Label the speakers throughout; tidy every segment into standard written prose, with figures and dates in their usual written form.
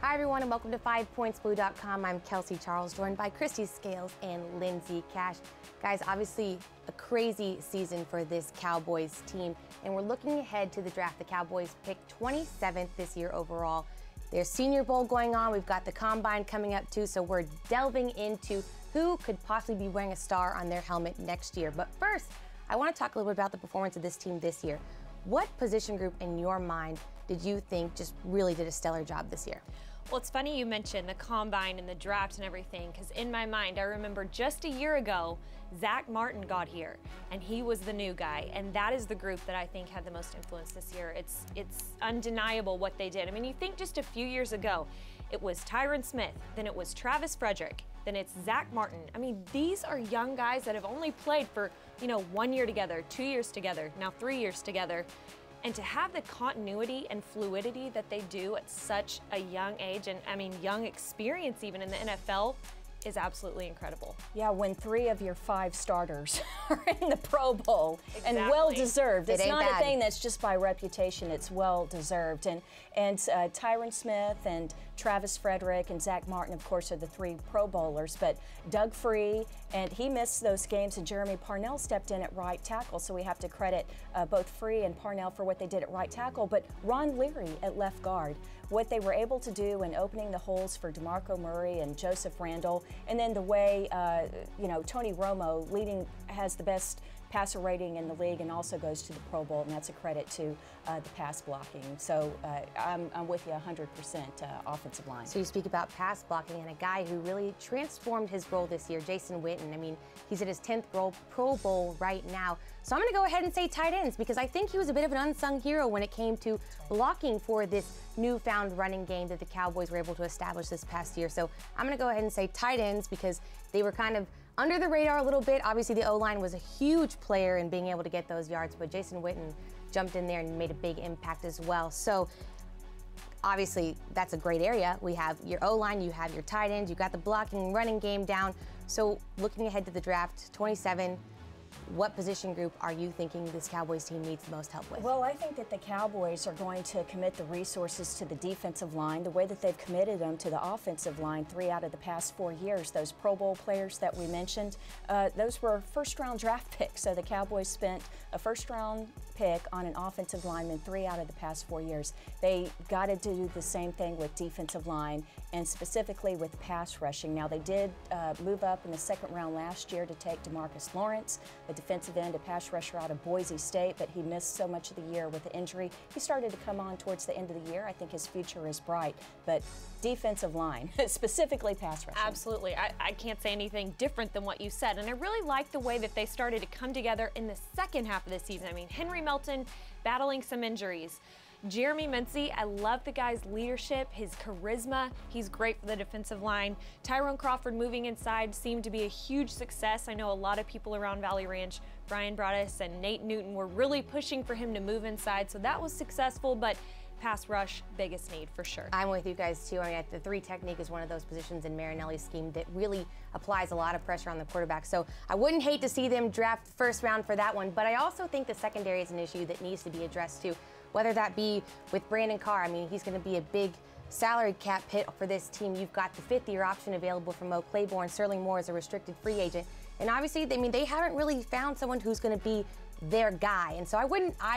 Speaker 1: Hi everyone and welcome to 5pointsblue.com. I'm Kelsey Charles, joined by Christy Scales and Lindsay Cash. Guys, obviously a crazy season for this Cowboys team, and we're looking ahead to the draft. The Cowboys picked 27th this year overall. There's Senior Bowl going on. We've got the Combine coming up too, so we're delving into who could possibly be wearing a star on their helmet next year. But first, I want to talk a little bit about the performance of this team this year. What position group in your mind did you think just really did a stellar job this year?
Speaker 2: Well, it's funny you mentioned the Combine and the draft and everything, because in my mind, I remember just a year ago, Zach Martin got here, and he was the new guy, and that is the group that I think had the most influence this year. It's undeniable what they did. I mean, you think just a few years ago, it was Tyron Smith, then it was Travis Frederick, then it's Zach Martin. I mean, these are young guys that have only played for, 1 year together, 2 years together, now 3 years together. And to have the continuity and fluidity that they do at such a young age, and I mean young experience even in the NFL, is absolutely incredible.
Speaker 3: Yeah, when 3 of your 5 starters are in the Pro Bowl,
Speaker 2: exactly.
Speaker 3: And well-deserved. It's not
Speaker 1: bad.
Speaker 3: a thing that's just by reputation, it's well-deserved. And Tyron Smith and Travis Frederick and Zach Martin, of course, are the 3 Pro Bowlers, but Doug Free, and he missed those games, and Jeremy Parnell stepped in at right tackle, so we have to credit both Free and Parnell for what they did at right tackle, but Ron Leary at left guard, what they were able to do in opening the holes for DeMarco Murray and Joseph Randle, and then the way, Tony Romo has the best passer rating in the league and also goes to the Pro Bowl, and that's a credit to the pass blocking. So I'm with you 100% offensive line.
Speaker 1: So you speak about pass blocking, and a guy who really transformed his role this year, Jason Witten. I mean, he's in his 10th Pro Bowl right now. So I'm going to go ahead and say tight ends, because I think he was a bit of an unsung hero when it came to blocking for this newfound running game that the Cowboys were able to establish this past year. So I'm going to go ahead and say tight ends, because they were kind of under the radar a little bit. Obviously, the O-line was a huge player in being able to get those yards, but Jason Witten jumped in there and made a big impact as well. So obviously, that's a great area. We have your O-line, you have your tight ends, you got the blocking, running game down. So looking ahead to the draft, 27, what position group are you thinking this Cowboys team needs the most help with?
Speaker 3: Well, I think that the Cowboys are going to commit the resources to the defensive line the way that they've committed them to the offensive line 3 out of the past 4 years. Those Pro Bowl players that we mentioned, those were first-round draft picks. So the Cowboys spent a first-round pick on an offensive lineman 3 out of the past 4 years. They got to do the same thing with defensive line and specifically with pass rushing. Now, they did move up in the 2nd round last year to take DeMarcus Lawrence, a defensive end, a pass rusher out of Boise State, but he missed so much of the year with the injury. He started to come on towards the end of the year. I think his future is bright, but defensive line, specifically pass rushing.
Speaker 2: Absolutely. I can't say anything different than what you said, and I really like the way that they started to come together in the second half of the season. I mean, Henry Melton battling some injuries. Jeremy Mincey, I love the guy's leadership, his charisma. He's great for the defensive line. Tyrone Crawford moving inside seemed to be a huge success. I know a lot of people around Valley Ranch, Brian Broaddus and Nate Newton, were really pushing for him to move inside, so that was successful, but pass rush, biggest need for sure.
Speaker 1: I'm with you guys too. I mean, the 3 technique is one of those positions in Marinelli's scheme that really applies a lot of pressure on the quarterback. So I wouldn't hate to see them draft first round for that one, but I also think the secondary is an issue that needs to be addressed too, whether that be with Brandon Carr. I mean, he's going to be a big salary cap hit for this team. You've got the 5th-year option available from Mo Claiborne. Sterling Moore is a restricted free agent. And obviously, they haven't really found someone who's going to be their guy. And so I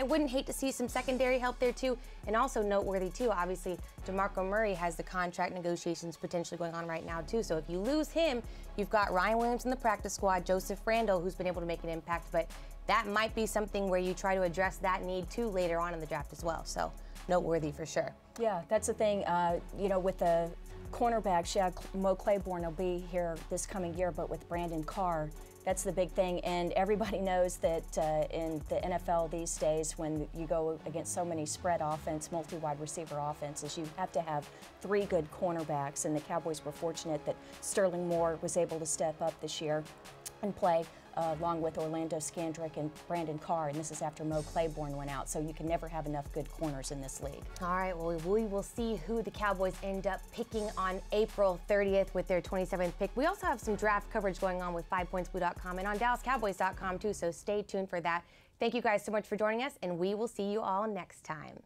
Speaker 1: wouldn't hate to see some secondary help there too. And also noteworthy too, obviously, DeMarco Murray has the contract negotiations potentially going on right now too. So if you lose him, you've got Ryan Williams in the practice squad, Joseph Randle, who's been able to make an impact, but that might be something where you try to address that need too later on in the draft as well. So noteworthy for sure.
Speaker 3: Yeah, that's the thing, with the cornerbacks, yeah, Mo Claiborne will be here this coming year, but with Brandon Carr, that's the big thing. And everybody knows that in the NFL these days, when you go against so many spread offense, multi-wide receiver offenses, you have to have 3 good cornerbacks. And the Cowboys were fortunate that Sterling Moore was able to step up this year and play along with Orlando Scandrick and Brandon Carr, and this is after Mo Claiborne went out, so you can never have enough good corners in this league.
Speaker 1: All right, well, we will see who the Cowboys end up picking on April 30th with their 27th pick. We also have some draft coverage going on with 5pointsblue.com and on DallasCowboys.com too, so stay tuned for that. Thank you guys so much for joining us, and we will see you all next time.